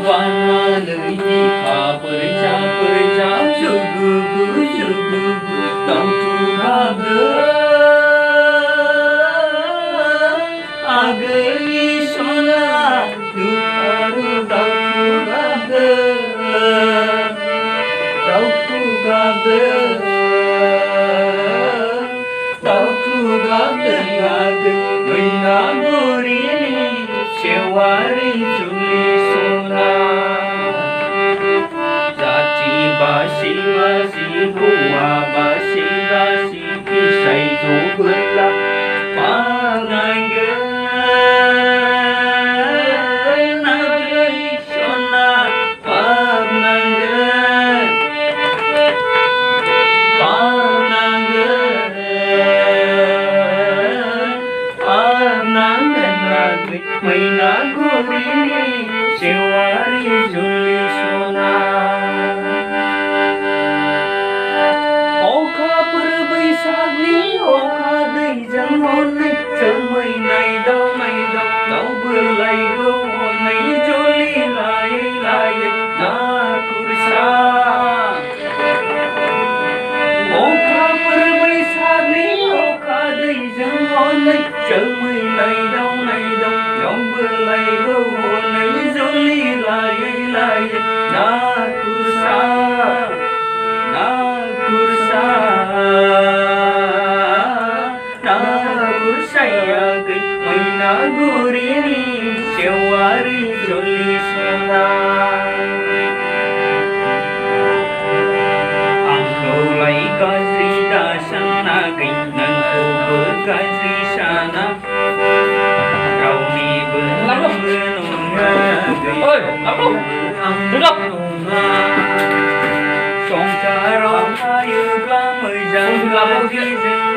वानानै बिखाफोरजा जोगुगु दाउथु गाबदों आगैनि सना दुखारु दाउथु गाबदों आगै मैनागुरिनि सेवारि जुलि सना जाथि बासि हौवा बासि फिसाइ जबोला पानांगोन आगै सना पानांगोन आगै मैनागुरिनि सेवारि जुलि सना अखाफोर बैसागनि अखा दैजों हनै जोमै नायदाव दाउ बोलायगौ हनै जुलि लायै ना खुरसा अखाफोर बैसागनि अखा दैजों हनै जोमै नायदाव दाउ बोलायगौ हनै जुलि लायै ना खुरसा आगै मैनागुरिनि सेवारि जुलि सना आंखौलाय गाज्रि दासान आगै नोंखौबो गाज्रि साना रावनिबो नङा संसाराव थायोब्ला मोजां गाज्रिजों